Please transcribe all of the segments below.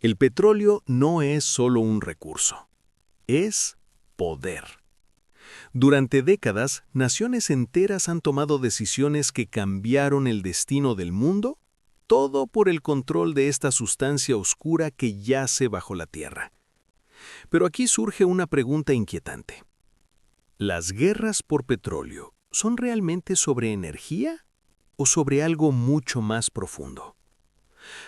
El petróleo no es solo un recurso, es poder. Durante décadas, naciones enteras han tomado decisiones que cambiaron el destino del mundo, todo por el control de esta sustancia oscura que yace bajo la tierra. Pero aquí surge una pregunta inquietante. ¿Las guerras por petróleo son realmente sobre energía o sobre algo mucho más profundo?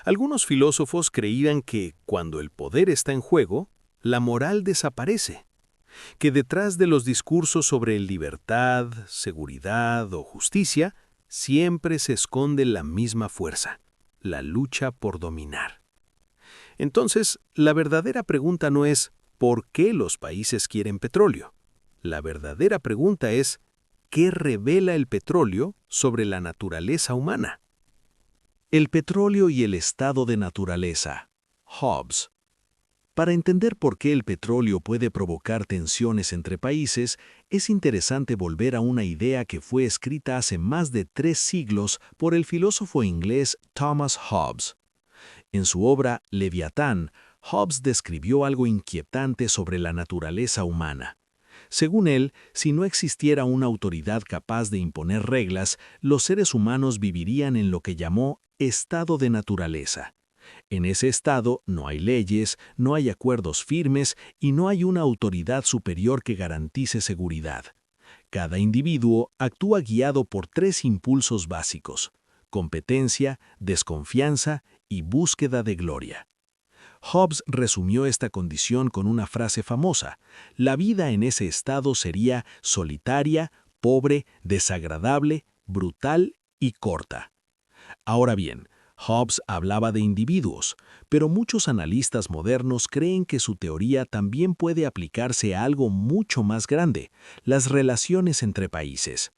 Algunos filósofos creían que, cuando el poder está en juego, la moral desaparece, que detrás de los discursos sobre libertad, seguridad o justicia, siempre se esconde la misma fuerza, la lucha por dominar. Entonces, la verdadera pregunta no es ¿por qué los países quieren petróleo? La verdadera pregunta es ¿qué revela el petróleo sobre la naturaleza humana? El petróleo y el estado de naturaleza. Hobbes. Para entender por qué el petróleo puede provocar tensiones entre países, es interesante volver a una idea que fue escrita hace más de 3 siglos por el filósofo inglés Thomas Hobbes. En su obra Leviatán, Hobbes describió algo inquietante sobre la naturaleza humana. Según él, si no existiera una autoridad capaz de imponer reglas, los seres humanos vivirían en lo que llamó estado de naturaleza. En ese estado no hay leyes, no hay acuerdos firmes y no hay una autoridad superior que garantice seguridad. Cada individuo actúa guiado por 3 impulsos básicos: competencia, desconfianza y búsqueda de gloria. Hobbes resumió esta condición con una frase famosa: la vida en ese estado sería solitaria, pobre, desagradable, brutal y corta. Ahora bien, Hobbes hablaba de individuos, pero muchos analistas modernos creen que su teoría también puede aplicarse a algo mucho más grande: las relaciones entre países.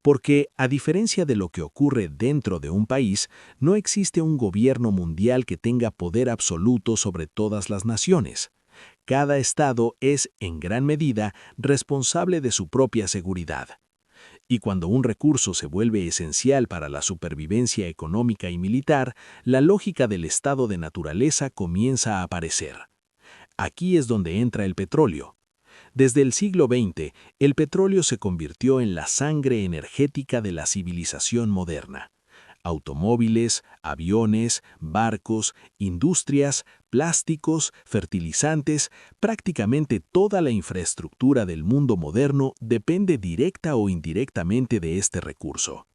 Porque, a diferencia de lo que ocurre dentro de un país, no existe un gobierno mundial que tenga poder absoluto sobre todas las naciones. Cada estado es, en gran medida, responsable de su propia seguridad. Y cuando un recurso se vuelve esencial para la supervivencia económica y militar, la lógica del estado de naturaleza comienza a aparecer. Aquí es donde entra el petróleo. Desde el siglo XX, el petróleo se convirtió en la sangre energética de la civilización moderna. Automóviles, aviones, barcos, industrias, plásticos, fertilizantes, prácticamente toda la infraestructura del mundo moderno depende directa o indirectamente de este recurso.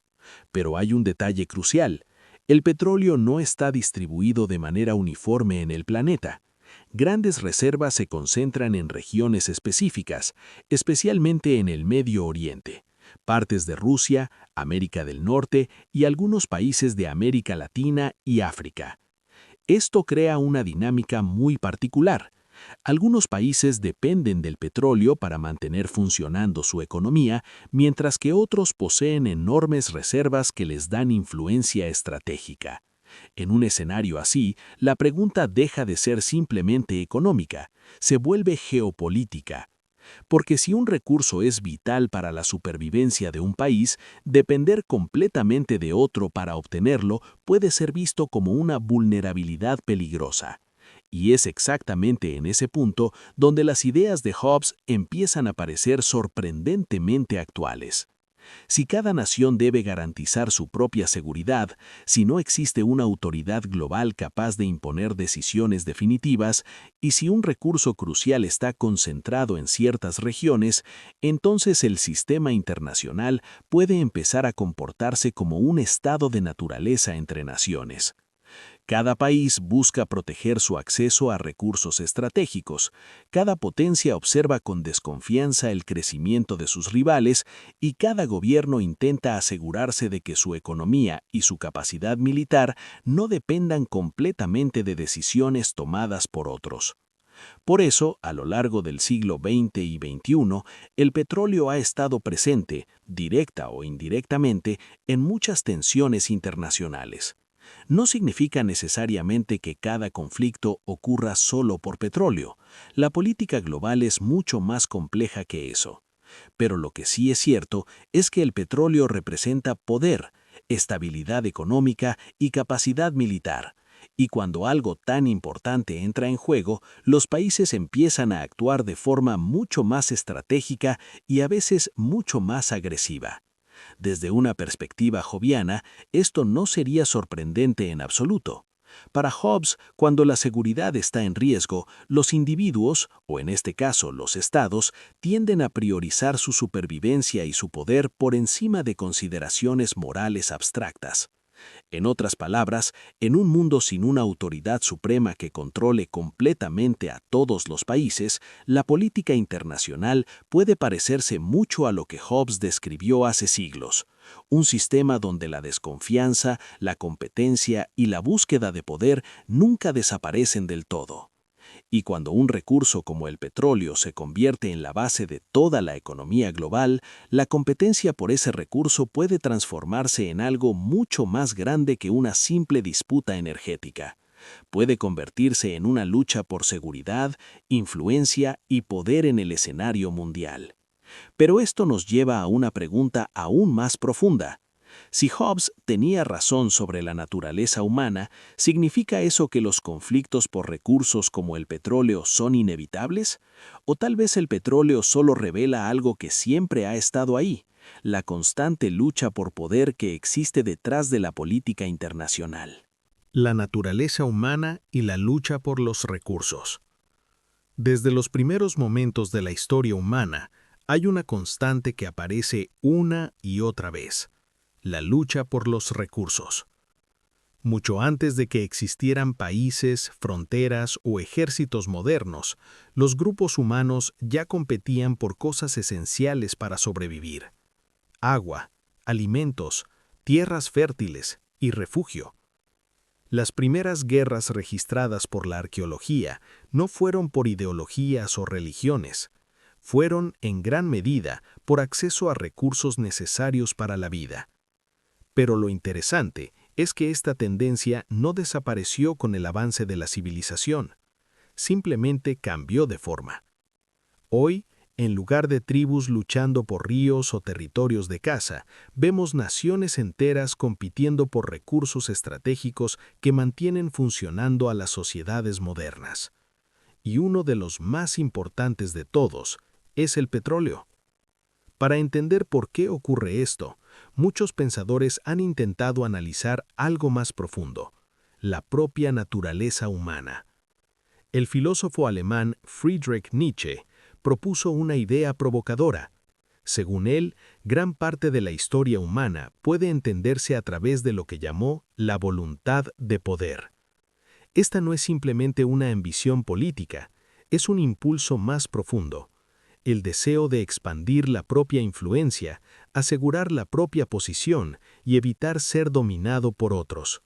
Pero hay un detalle crucial: el petróleo no está distribuido de manera uniforme en el planeta. Grandes reservas se concentran en regiones específicas, especialmente en el Medio Oriente, partes de Rusia, América del Norte y algunos países de América Latina y África. Esto crea una dinámica muy particular. Algunos países dependen del petróleo para mantener funcionando su economía, mientras que otros poseen enormes reservas que les dan influencia estratégica. En un escenario así, la pregunta deja de ser simplemente económica, se vuelve geopolítica. Porque si un recurso es vital para la supervivencia de un país, depender completamente de otro para obtenerlo puede ser visto como una vulnerabilidad peligrosa. Y es exactamente en ese punto donde las ideas de Hobbes empiezan a parecer sorprendentemente actuales. Si cada nación debe garantizar su propia seguridad, si no existe una autoridad global capaz de imponer decisiones definitivas, y si un recurso crucial está concentrado en ciertas regiones, entonces el sistema internacional puede empezar a comportarse como un estado de naturaleza entre naciones. Cada país busca proteger su acceso a recursos estratégicos, cada potencia observa con desconfianza el crecimiento de sus rivales y cada gobierno intenta asegurarse de que su economía y su capacidad militar no dependan completamente de decisiones tomadas por otros. Por eso, a lo largo del siglo XX y XXI, el petróleo ha estado presente, directa o indirectamente, en muchas tensiones internacionales. No significa necesariamente que cada conflicto ocurra solo por petróleo. La política global es mucho más compleja que eso. Pero lo que sí es cierto es que el petróleo representa poder, estabilidad económica y capacidad militar, Y cuando algo tan importante entra en juego, los países empiezan a actuar de forma mucho más estratégica y a veces mucho más agresiva. Desde una perspectiva hobbiana, esto no sería sorprendente en absoluto. Para Hobbes, cuando la seguridad está en riesgo, los individuos, o en este caso los estados, tienden a priorizar su supervivencia y su poder por encima de consideraciones morales abstractas. En otras palabras, en un mundo sin una autoridad suprema que controle completamente a todos los países, la política internacional puede parecerse mucho a lo que Hobbes describió hace siglos, un sistema donde la desconfianza, la competencia y la búsqueda de poder nunca desaparecen del todo. Y cuando un recurso como el petróleo se convierte en la base de toda la economía global, la competencia por ese recurso puede transformarse en algo mucho más grande que una simple disputa energética. Puede convertirse en una lucha por seguridad, influencia y poder en el escenario mundial. Pero esto nos lleva a una pregunta aún más profunda. Si Hobbes tenía razón sobre la naturaleza humana, ¿significa eso que los conflictos por recursos como el petróleo son inevitables? ¿O tal vez el petróleo solo revela algo que siempre ha estado ahí, la constante lucha por poder que existe detrás de la política internacional? La naturaleza humana y la lucha por los recursos. Desde los primeros momentos de la historia humana, hay una constante que aparece una y otra vez: la lucha por los recursos. Mucho antes de que existieran países, fronteras o ejércitos modernos, los grupos humanos ya competían por cosas esenciales para sobrevivir: agua, alimentos, tierras fértiles y refugio. Las primeras guerras registradas por la arqueología no fueron por ideologías o religiones, fueron en gran medida por acceso a recursos necesarios para la vida. Pero lo interesante es que esta tendencia no desapareció con el avance de la civilización, simplemente cambió de forma. Hoy, en lugar de tribus luchando por ríos o territorios de caza, vemos naciones enteras compitiendo por recursos estratégicos que mantienen funcionando a las sociedades modernas. Y uno de los más importantes de todos es el petróleo. Para entender por qué ocurre esto, muchos pensadores han intentado analizar algo más profundo: la propia naturaleza humana. El filósofo alemán Friedrich Nietzsche propuso una idea provocadora. Según él, gran parte de la historia humana puede entenderse a través de lo que llamó la voluntad de poder. Esta no es simplemente una ambición política, es un impulso más profundo: el deseo de expandir la propia influencia, asegurar la propia posición y evitar ser dominado por otros.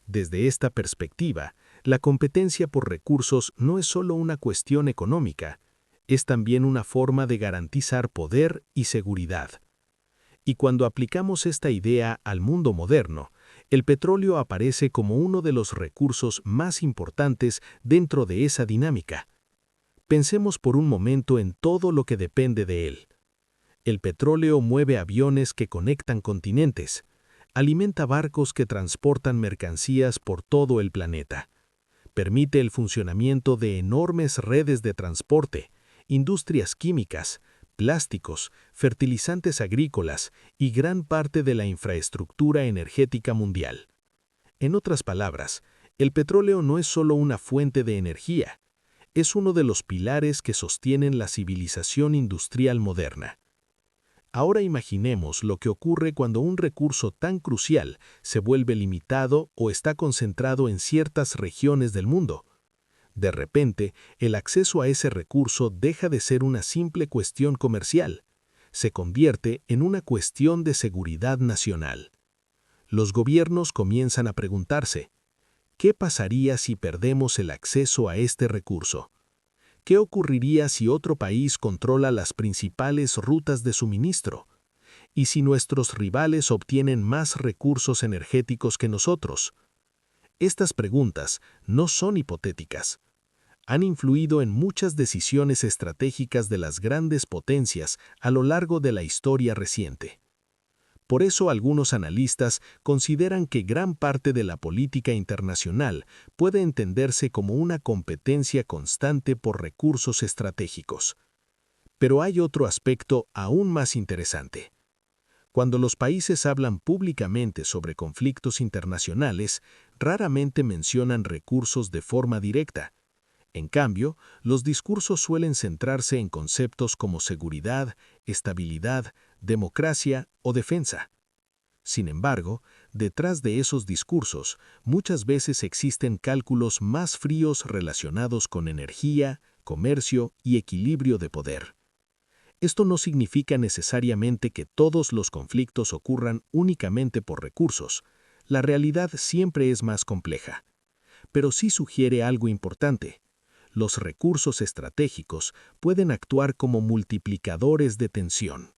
Desde esta perspectiva, la competencia por recursos no es solo una cuestión económica, es también una forma de garantizar poder y seguridad. Y cuando aplicamos esta idea al mundo moderno, el petróleo aparece como uno de los recursos más importantes dentro de esa dinámica. Pensemos por un momento en todo lo que depende de él. El petróleo mueve aviones que conectan continentes, alimenta barcos que transportan mercancías por todo el planeta, permite el funcionamiento de enormes redes de transporte, industrias químicas, plásticos, fertilizantes agrícolas y gran parte de la infraestructura energética mundial. En otras palabras, el petróleo no es solo una fuente de energía, es uno de los pilares que sostienen la civilización industrial moderna. Ahora imaginemos lo que ocurre cuando un recurso tan crucial se vuelve limitado o está concentrado en ciertas regiones del mundo. De repente, el acceso a ese recurso deja de ser una simple cuestión comercial, se convierte en una cuestión de seguridad nacional. Los gobiernos comienzan a preguntarse: ¿qué pasaría si perdemos el acceso a este recurso? ¿Qué ocurriría si otro país controla las principales rutas de suministro? ¿Y si nuestros rivales obtienen más recursos energéticos que nosotros? Estas preguntas no son hipotéticas. Han influido en muchas decisiones estratégicas de las grandes potencias a lo largo de la historia reciente. Por eso algunos analistas consideran que gran parte de la política internacional puede entenderse como una competencia constante por recursos estratégicos. Pero hay otro aspecto aún más interesante. Cuando los países hablan públicamente sobre conflictos internacionales, raramente mencionan recursos de forma directa. En cambio, los discursos suelen centrarse en conceptos como seguridad, estabilidad, democracia o defensa. Sin embargo, detrás de esos discursos, muchas veces existen cálculos más fríos relacionados con energía, comercio y equilibrio de poder. Esto no significa necesariamente que todos los conflictos ocurran únicamente por recursos. La realidad siempre es más compleja. Pero sí sugiere algo importante. Los recursos estratégicos pueden actuar como multiplicadores de tensión.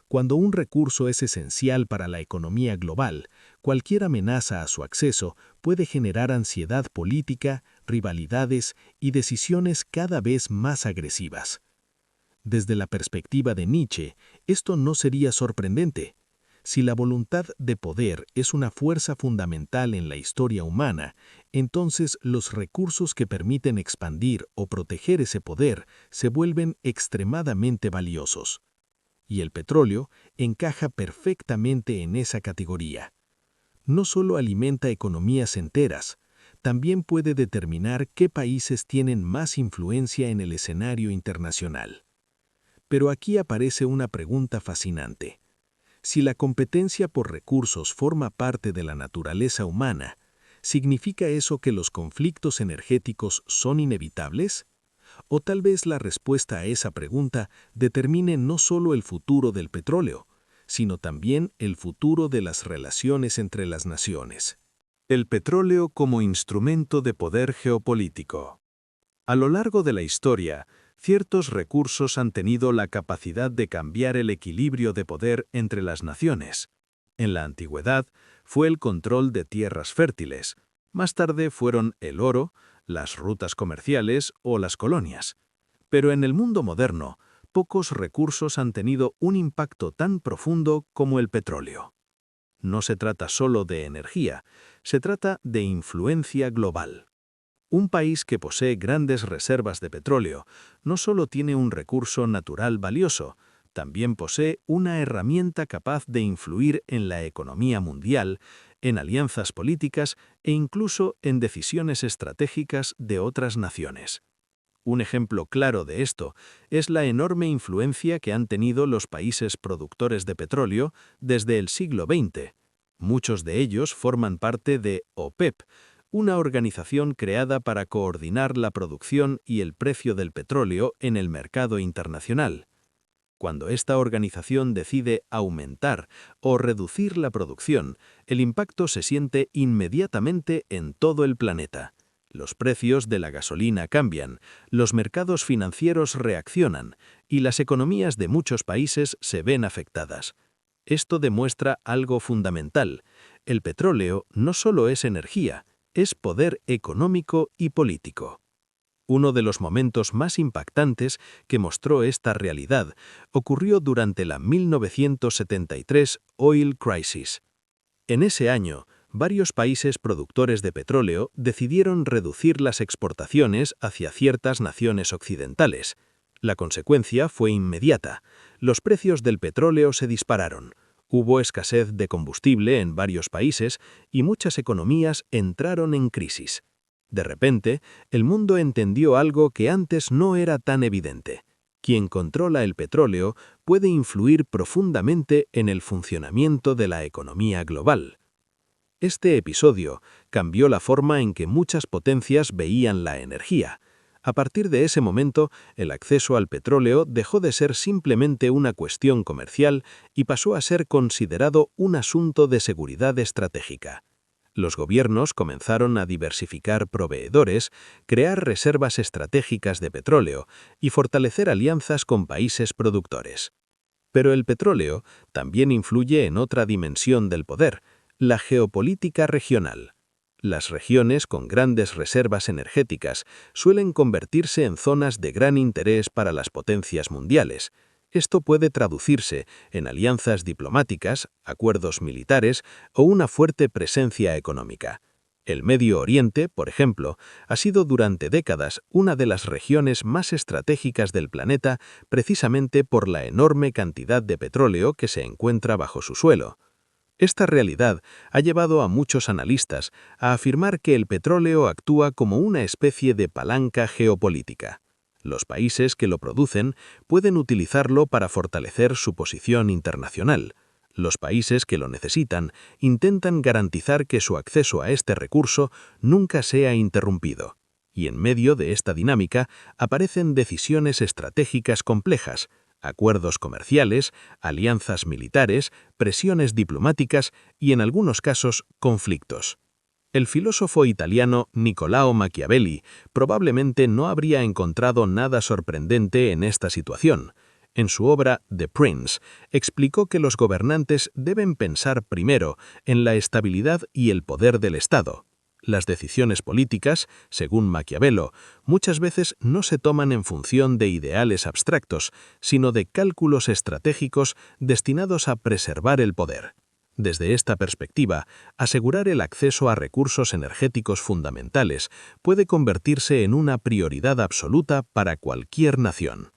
Cuando un recurso es esencial para la economía global, cualquier amenaza a su acceso puede generar ansiedad política, rivalidades y decisiones cada vez más agresivas. Desde la perspectiva de Nietzsche, esto no sería sorprendente. Si la voluntad de poder es una fuerza fundamental en la historia humana, entonces los recursos que permiten expandir o proteger ese poder se vuelven extremadamente valiosos. Y el petróleo encaja perfectamente en esa categoría. No solo alimenta economías enteras, también puede determinar qué países tienen más influencia en el escenario internacional. Pero aquí aparece una pregunta fascinante. Si la competencia por recursos forma parte de la naturaleza humana, ¿significa eso que los conflictos energéticos son inevitables? O tal vez la respuesta a esa pregunta determine no solo el futuro del petróleo, sino también el futuro de las relaciones entre las naciones. El petróleo como instrumento de poder geopolítico. A lo largo de la historia, ciertos recursos han tenido la capacidad de cambiar el equilibrio de poder entre las naciones. En la antigüedad fue el control de tierras fértiles. Más tarde fueron el oro, las rutas comerciales o las colonias. Pero en el mundo moderno, pocos recursos han tenido un impacto tan profundo como el petróleo. No se trata solo de energía, se trata de influencia global. Un país que posee grandes reservas de petróleo no solo tiene un recurso natural valioso, también posee una herramienta capaz de influir en la economía mundial, en alianzas políticas e incluso en decisiones estratégicas de otras naciones. Un ejemplo claro de esto es la enorme influencia que han tenido los países productores de petróleo desde el siglo XX. Muchos de ellos forman parte de OPEP, una organización creada para coordinar la producción y el precio del petróleo en el mercado internacional. Cuando esta organización decide aumentar o reducir la producción, el impacto se siente inmediatamente en todo el planeta. Los precios de la gasolina cambian, los mercados financieros reaccionan y las economías de muchos países se ven afectadas. Esto demuestra algo fundamental. El petróleo no solo es energía, es poder económico y político. Uno de los momentos más impactantes que mostró esta realidad ocurrió durante la 1973 Oil Crisis. En ese año, varios países productores de petróleo decidieron reducir las exportaciones hacia ciertas naciones occidentales. La consecuencia fue inmediata. Los precios del petróleo se dispararon. Hubo escasez de combustible en varios países y muchas economías entraron en crisis. De repente, el mundo entendió algo que antes no era tan evidente. Quien controla el petróleo puede influir profundamente en el funcionamiento de la economía global. Este episodio cambió la forma en que muchas potencias veían la energía. A partir de ese momento, el acceso al petróleo dejó de ser simplemente una cuestión comercial y pasó a ser considerado un asunto de seguridad estratégica. Los gobiernos comenzaron a diversificar proveedores, crear reservas estratégicas de petróleo y fortalecer alianzas con países productores. Pero el petróleo también influye en otra dimensión del poder, la geopolítica regional. Las regiones con grandes reservas energéticas suelen convertirse en zonas de gran interés para las potencias mundiales. Esto puede traducirse en alianzas diplomáticas, acuerdos militares o una fuerte presencia económica. El Medio Oriente, por ejemplo, ha sido durante décadas una de las regiones más estratégicas del planeta precisamente por la enorme cantidad de petróleo que se encuentra bajo su suelo. Esta realidad ha llevado a muchos analistas a afirmar que el petróleo actúa como una especie de palanca geopolítica. Los países que lo producen pueden utilizarlo para fortalecer su posición internacional. Los países que lo necesitan intentan garantizar que su acceso a este recurso nunca sea interrumpido. Y en medio de esta dinámica aparecen decisiones estratégicas complejas, acuerdos comerciales, alianzas militares, presiones diplomáticas y, en algunos casos, conflictos. El filósofo italiano Niccolò Machiavelli probablemente no habría encontrado nada sorprendente en esta situación. En su obra The Prince, explicó que los gobernantes deben pensar primero en la estabilidad y el poder del Estado. Las decisiones políticas, según Maquiavelo, muchas veces no se toman en función de ideales abstractos, sino de cálculos estratégicos destinados a preservar el poder. Desde esta perspectiva, asegurar el acceso a recursos energéticos fundamentales puede convertirse en una prioridad absoluta para cualquier nación.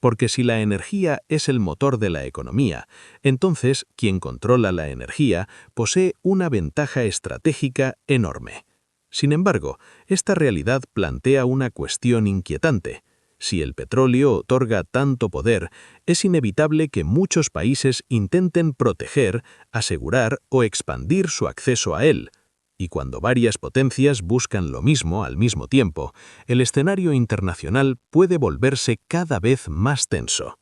Porque si la energía es el motor de la economía, entonces quien controla la energía posee una ventaja estratégica enorme. Sin embargo, esta realidad plantea una cuestión inquietante. Si el petróleo otorga tanto poder, es inevitable que muchos países intenten proteger, asegurar o expandir su acceso a él. Y cuando varias potencias buscan lo mismo al mismo tiempo, el escenario internacional puede volverse cada vez más tenso.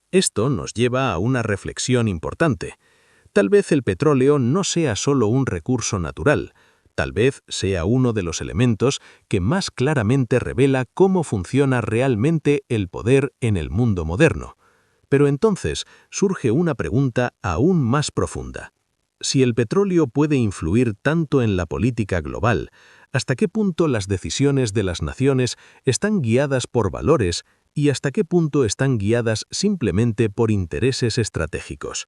Esto nos lleva a una reflexión importante. Tal vez el petróleo no sea solo un recurso natural, tal vez sea uno de los elementos que más claramente revela cómo funciona realmente el poder en el mundo moderno. Pero entonces surge una pregunta aún más profunda. Si el petróleo puede influir tanto en la política global, ¿hasta qué punto las decisiones de las naciones están guiadas por valores y hasta qué punto están guiadas simplemente por intereses estratégicos?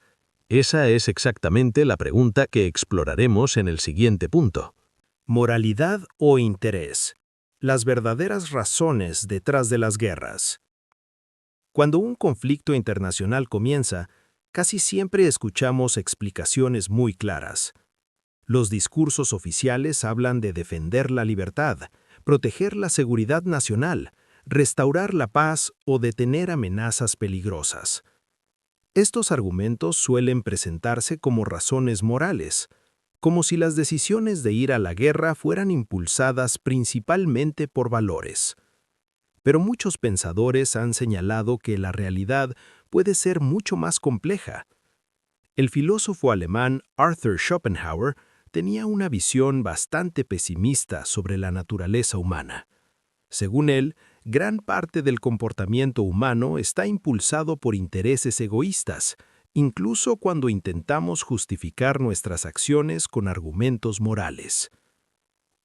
Esa es exactamente la pregunta que exploraremos en el siguiente punto. Moralidad o interés. Las verdaderas razones detrás de las guerras. Cuando un conflicto internacional comienza, casi siempre escuchamos explicaciones muy claras. Los discursos oficiales hablan de defender la libertad, proteger la seguridad nacional, restaurar la paz o detener amenazas peligrosas. Estos argumentos suelen presentarse como razones morales, como si las decisiones de ir a la guerra fueran impulsadas principalmente por valores. Pero muchos pensadores han señalado que la realidad puede ser mucho más compleja. El filósofo alemán Arthur Schopenhauer tenía una visión bastante pesimista sobre la naturaleza humana. Según él, gran parte del comportamiento humano está impulsado por intereses egoístas, incluso cuando intentamos justificar nuestras acciones con argumentos morales.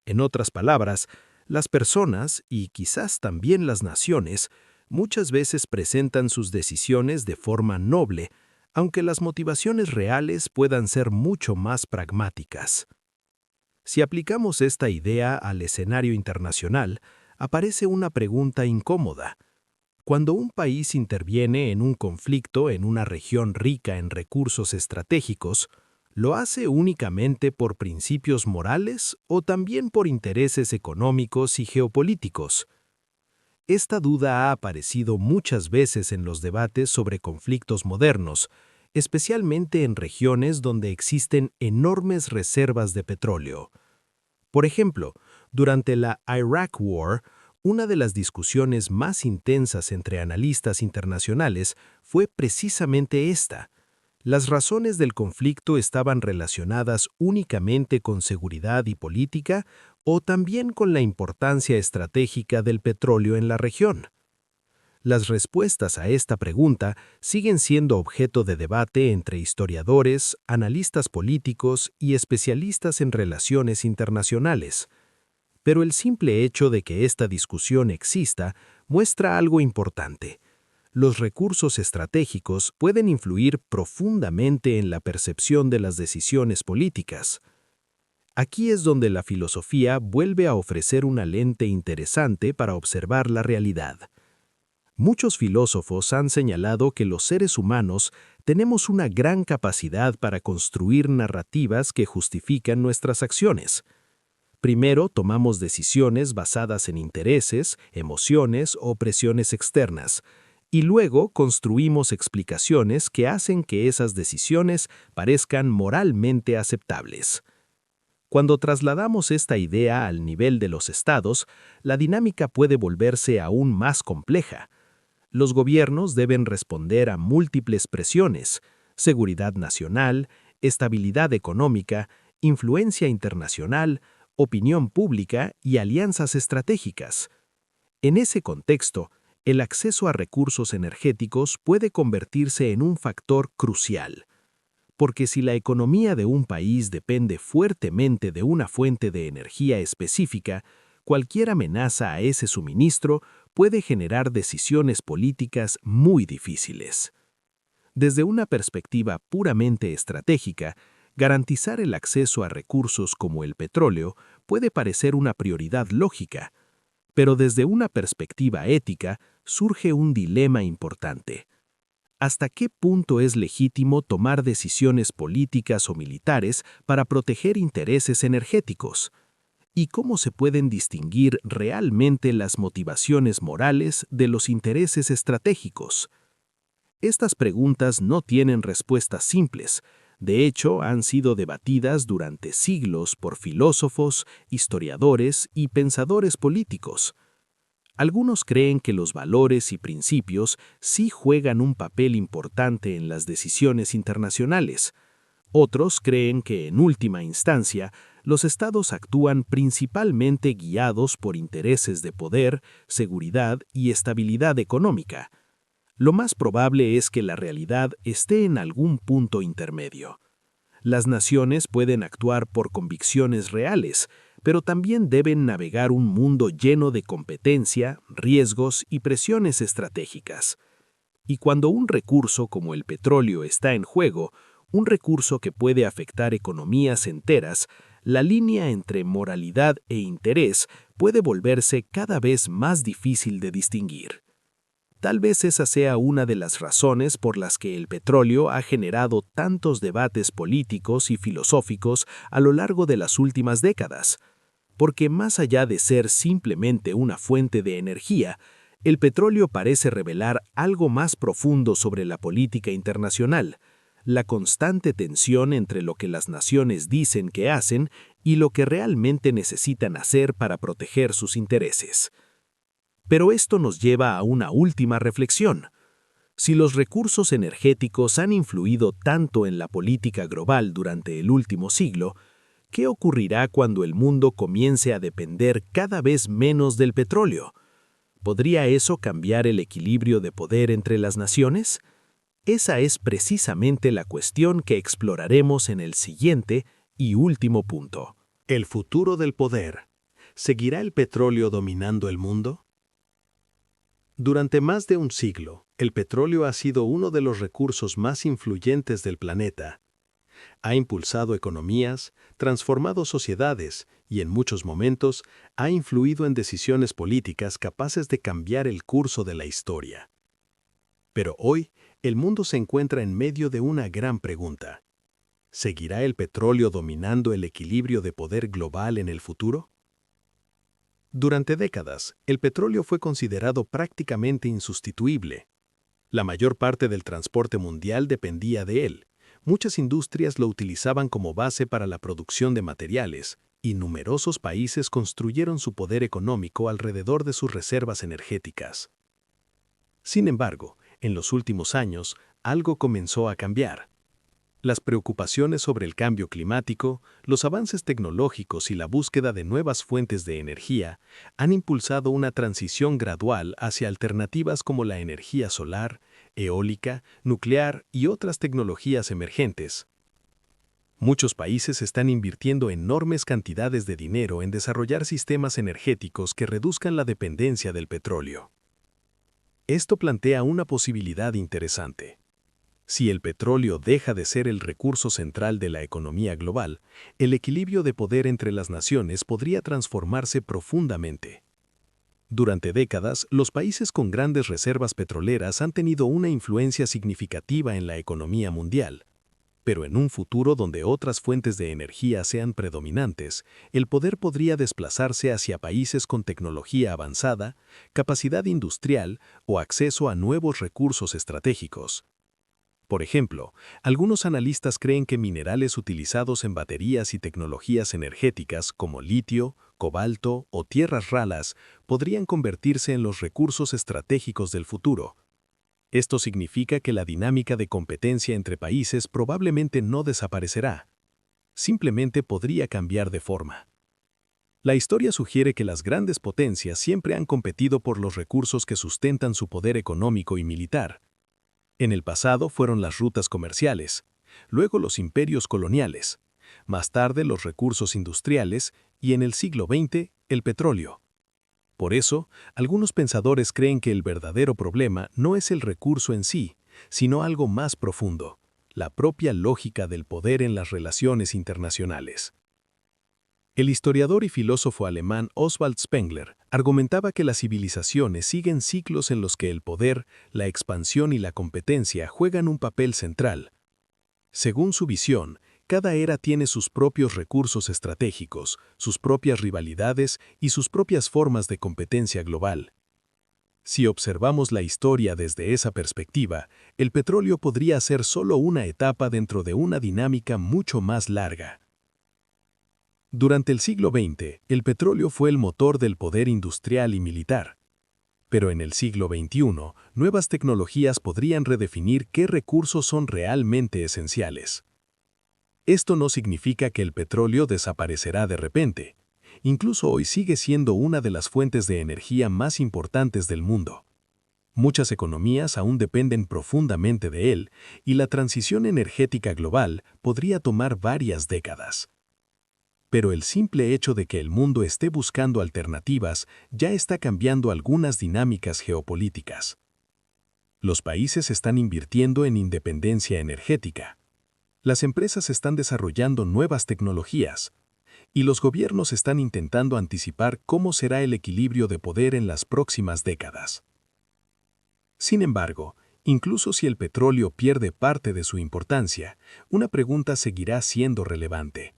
En otras palabras, las personas, y quizás también las naciones, muchas veces presentan sus decisiones de forma noble, aunque las motivaciones reales puedan ser mucho más pragmáticas. Si aplicamos esta idea al escenario internacional, aparece una pregunta incómoda. Cuando un país interviene en un conflicto en una región rica en recursos estratégicos, ¿lo hace únicamente por principios morales o también por intereses económicos y geopolíticos? Esta duda ha aparecido muchas veces en los debates sobre conflictos modernos, especialmente en regiones donde existen enormes reservas de petróleo. Por ejemplo, durante la Iraq War, una de las discusiones más intensas entre analistas internacionales fue precisamente esta. Las razones del conflicto estaban relacionadas únicamente con seguridad y política o también con la importancia estratégica del petróleo en la región. Las respuestas a esta pregunta siguen siendo objeto de debate entre historiadores, analistas políticos y especialistas en relaciones internacionales. Pero el simple hecho de que esta discusión exista muestra algo importante. Los recursos estratégicos pueden influir profundamente en la percepción de las decisiones políticas. Aquí es donde la filosofía vuelve a ofrecer una lente interesante para observar la realidad. Muchos filósofos han señalado que los seres humanos tenemos una gran capacidad para construir narrativas que justifican nuestras acciones. Primero tomamos decisiones basadas en intereses, emociones o presiones externas, y luego construimos explicaciones que hacen que esas decisiones parezcan moralmente aceptables. Cuando trasladamos esta idea al nivel de los estados, la dinámica puede volverse aún más compleja. Los gobiernos deben responder a múltiples presiones: seguridad nacional, estabilidad económica, influencia internacional, opinión pública y alianzas estratégicas. En ese contexto, el acceso a recursos energéticos puede convertirse en un factor crucial, porque si la economía de un país depende fuertemente de una fuente de energía específica, cualquier amenaza a ese suministro puede generar decisiones políticas muy difíciles. Desde una perspectiva puramente estratégica, garantizar el acceso a recursos como el petróleo puede parecer una prioridad lógica, pero desde una perspectiva ética surge un dilema importante. ¿Hasta qué punto es legítimo tomar decisiones políticas o militares para proteger intereses energéticos? ¿Y cómo se pueden distinguir realmente las motivaciones morales de los intereses estratégicos? Estas preguntas no tienen respuestas simples. De hecho, han sido debatidas durante siglos por filósofos, historiadores y pensadores políticos. Algunos creen que los valores y principios sí juegan un papel importante en las decisiones internacionales. Otros creen que, en última instancia, los estados actúan principalmente guiados por intereses de poder, seguridad y estabilidad económica. Lo más probable es que la realidad esté en algún punto intermedio. Las naciones pueden actuar por convicciones reales, pero también deben navegar un mundo lleno de competencia, riesgos y presiones estratégicas. Y cuando un recurso como el petróleo está en juego, un recurso que puede afectar economías enteras, la línea entre moralidad e interés puede volverse cada vez más difícil de distinguir. Tal vez esa sea una de las razones por las que el petróleo ha generado tantos debates políticos y filosóficos a lo largo de las últimas décadas, porque más allá de ser simplemente una fuente de energía, el petróleo parece revelar algo más profundo sobre la política internacional: la constante tensión entre lo que las naciones dicen que hacen y lo que realmente necesitan hacer para proteger sus intereses. Pero esto nos lleva a una última reflexión. Si los recursos energéticos han influido tanto en la política global durante el último siglo, ¿qué ocurrirá cuando el mundo comience a depender cada vez menos del petróleo? ¿Podría eso cambiar el equilibrio de poder entre las naciones? Esa es precisamente la cuestión que exploraremos en el siguiente y último punto. El futuro del poder. ¿Seguirá el petróleo dominando el mundo? Durante más de un siglo, el petróleo ha sido uno de los recursos más influyentes del planeta. Ha impulsado economías, transformado sociedades y, en muchos momentos, ha influido en decisiones políticas capaces de cambiar el curso de la historia. Pero hoy, el mundo se encuentra en medio de una gran pregunta. ¿Seguirá el petróleo dominando el equilibrio de poder global en el futuro? Durante décadas, el petróleo fue considerado prácticamente insustituible. La mayor parte del transporte mundial dependía de él. Muchas industrias lo utilizaban como base para la producción de materiales, y numerosos países construyeron su poder económico alrededor de sus reservas energéticas. Sin embargo, en los últimos años, algo comenzó a cambiar. Las preocupaciones sobre el cambio climático, los avances tecnológicos y la búsqueda de nuevas fuentes de energía han impulsado una transición gradual hacia alternativas como la energía solar, eólica, nuclear y otras tecnologías emergentes. Muchos países están invirtiendo enormes cantidades de dinero en desarrollar sistemas energéticos que reduzcan la dependencia del petróleo. Esto plantea una posibilidad interesante. Si el petróleo deja de ser el recurso central de la economía global, el equilibrio de poder entre las naciones podría transformarse profundamente. Durante décadas, los países con grandes reservas petroleras han tenido una influencia significativa en la economía mundial. Pero en un futuro donde otras fuentes de energía sean predominantes, el poder podría desplazarse hacia países con tecnología avanzada, capacidad industrial o acceso a nuevos recursos estratégicos. Por ejemplo, algunos analistas creen que minerales utilizados en baterías y tecnologías energéticas como litio, cobalto o tierras raras podrían convertirse en los recursos estratégicos del futuro. Esto significa que la dinámica de competencia entre países probablemente no desaparecerá. Simplemente podría cambiar de forma. La historia sugiere que las grandes potencias siempre han competido por los recursos que sustentan su poder económico y militar. En el pasado fueron las rutas comerciales, luego los imperios coloniales, más tarde los recursos industriales y en el siglo XX el petróleo. Por eso, algunos pensadores creen que el verdadero problema no es el recurso en sí, sino algo más profundo, la propia lógica del poder en las relaciones internacionales. El historiador y filósofo alemán Oswald Spengler argumentaba que las civilizaciones siguen ciclos en los que el poder, la expansión y la competencia juegan un papel central. Según su visión, cada era tiene sus propios recursos estratégicos, sus propias rivalidades y sus propias formas de competencia global. Si observamos la historia desde esa perspectiva, el petróleo podría ser solo una etapa dentro de una dinámica mucho más larga. Durante el siglo XX, el petróleo fue el motor del poder industrial y militar. Pero en el siglo XXI, nuevas tecnologías podrían redefinir qué recursos son realmente esenciales. Esto no significa que el petróleo desaparecerá de repente. Incluso hoy sigue siendo una de las fuentes de energía más importantes del mundo. Muchas economías aún dependen profundamente de él, y la transición energética global podría tomar varias décadas. Pero el simple hecho de que el mundo esté buscando alternativas ya está cambiando algunas dinámicas geopolíticas. Los países están invirtiendo en independencia energética. Las empresas están desarrollando nuevas tecnologías. Y los gobiernos están intentando anticipar cómo será el equilibrio de poder en las próximas décadas. Sin embargo, incluso si el petróleo pierde parte de su importancia, una pregunta seguirá siendo relevante.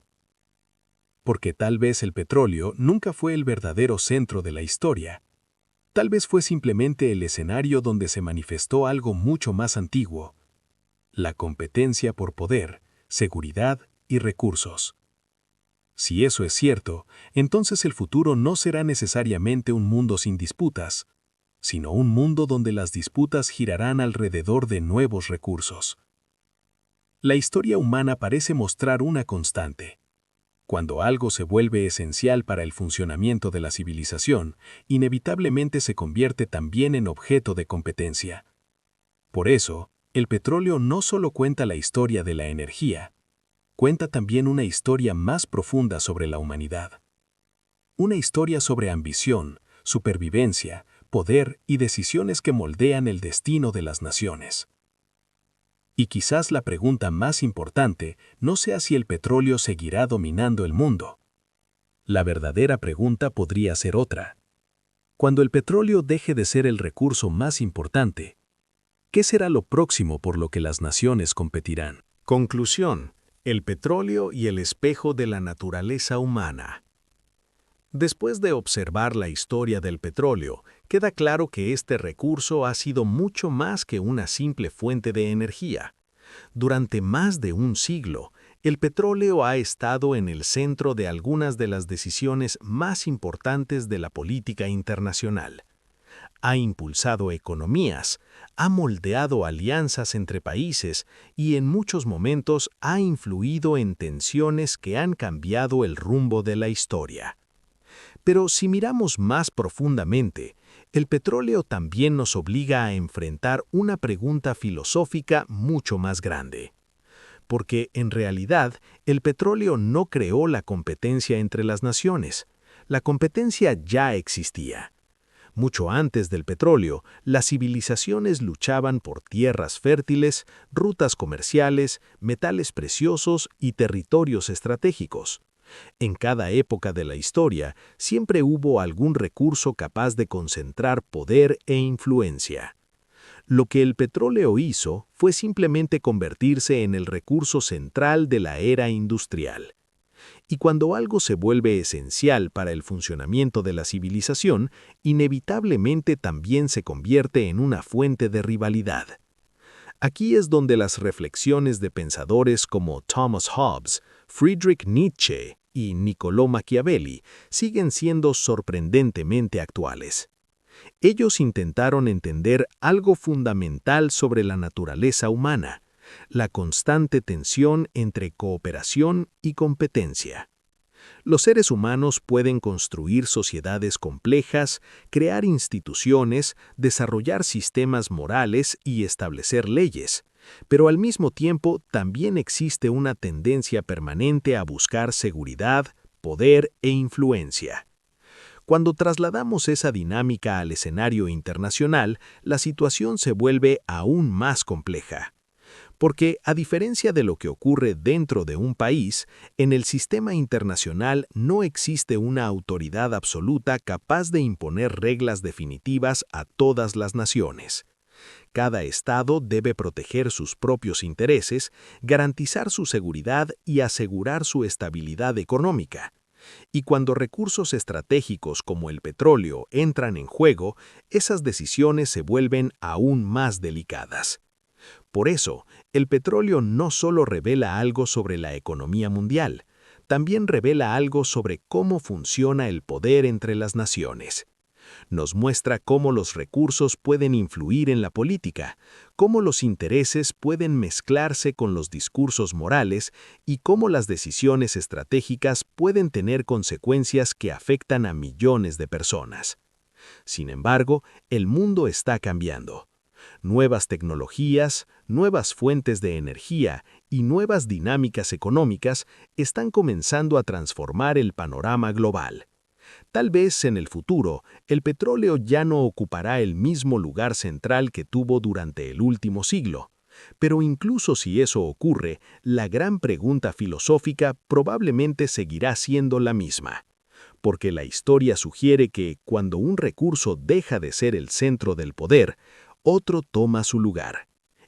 Porque tal vez el petróleo nunca fue el verdadero centro de la historia. Tal vez fue simplemente el escenario donde se manifestó algo mucho más antiguo: la competencia por poder, seguridad y recursos. Si eso es cierto, entonces el futuro no será necesariamente un mundo sin disputas, sino un mundo donde las disputas girarán alrededor de nuevos recursos. La historia humana parece mostrar una constante. Cuando algo se vuelve esencial para el funcionamiento de la civilización, inevitablemente se convierte también en objeto de competencia. Por eso, el petróleo no solo cuenta la historia de la energía, cuenta también una historia más profunda sobre la humanidad. Una historia sobre ambición, supervivencia, poder y decisiones que moldean el destino de las naciones. Y quizás la pregunta más importante no sea si el petróleo seguirá dominando el mundo. La verdadera pregunta podría ser otra. Cuando el petróleo deje de ser el recurso más importante, ¿qué será lo próximo por lo que las naciones competirán? Conclusión: el petróleo y el espejo de la naturaleza humana. Después de observar la historia del petróleo, queda claro que este recurso ha sido mucho más que una simple fuente de energía. Durante más de un siglo, el petróleo ha estado en el centro de algunas de las decisiones más importantes de la política internacional. Ha impulsado economías, ha moldeado alianzas entre países y en muchos momentos ha influido en tensiones que han cambiado el rumbo de la historia. Pero si miramos más profundamente, el petróleo también nos obliga a enfrentar una pregunta filosófica mucho más grande. Porque en realidad, el petróleo no creó la competencia entre las naciones. La competencia ya existía. Mucho antes del petróleo, las civilizaciones luchaban por tierras fértiles, rutas comerciales, metales preciosos y territorios estratégicos. En cada época de la historia, siempre hubo algún recurso capaz de concentrar poder e influencia. Lo que el petróleo hizo fue simplemente convertirse en el recurso central de la era industrial. Y cuando algo se vuelve esencial para el funcionamiento de la civilización, inevitablemente también se convierte en una fuente de rivalidad. Aquí es donde las reflexiones de pensadores como Thomas Hobbes, Friedrich Nietzsche y Niccolò Machiavelli siguen siendo sorprendentemente actuales. Ellos intentaron entender algo fundamental sobre la naturaleza humana: la constante tensión entre cooperación y competencia. Los seres humanos pueden construir sociedades complejas, crear instituciones, desarrollar sistemas morales y establecer leyes, pero al mismo tiempo también existe una tendencia permanente a buscar seguridad, poder e influencia. Cuando trasladamos esa dinámica al escenario internacional, la situación se vuelve aún más compleja. Porque, a diferencia de lo que ocurre dentro de un país, en el sistema internacional no existe una autoridad absoluta capaz de imponer reglas definitivas a todas las naciones. Cada estado debe proteger sus propios intereses, garantizar su seguridad y asegurar su estabilidad económica. Y cuando recursos estratégicos como el petróleo entran en juego, esas decisiones se vuelven aún más delicadas. Por eso, el petróleo no solo revela algo sobre la economía mundial, también revela algo sobre cómo funciona el poder entre las naciones. Nos muestra cómo los recursos pueden influir en la política, cómo los intereses pueden mezclarse con los discursos morales y cómo las decisiones estratégicas pueden tener consecuencias que afectan a millones de personas. Sin embargo, el mundo está cambiando. Nuevas tecnologías, nuevas fuentes de energía y nuevas dinámicas económicas están comenzando a transformar el panorama global. Tal vez en el futuro, el petróleo ya no ocupará el mismo lugar central que tuvo durante el último siglo. Pero incluso si eso ocurre, la gran pregunta filosófica probablemente seguirá siendo la misma. Porque la historia sugiere que, cuando un recurso deja de ser el centro del poder, otro toma su lugar.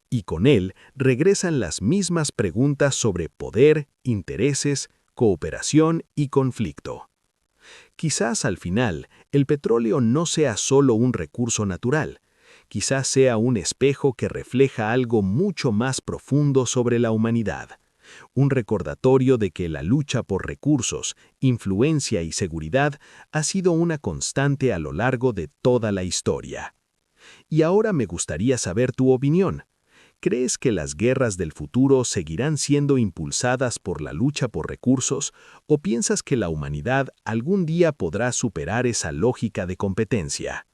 Y con él regresan las mismas preguntas sobre poder, intereses, cooperación y conflicto. Quizás al final, el petróleo no sea solo un recurso natural. Quizás sea un espejo que refleja algo mucho más profundo sobre la humanidad. Un recordatorio de que la lucha por recursos, influencia y seguridad ha sido una constante a lo largo de toda la historia. Y ahora me gustaría saber tu opinión. ¿Crees que las guerras del futuro seguirán siendo impulsadas por la lucha por recursos, o piensas que la humanidad algún día podrá superar esa lógica de competencia?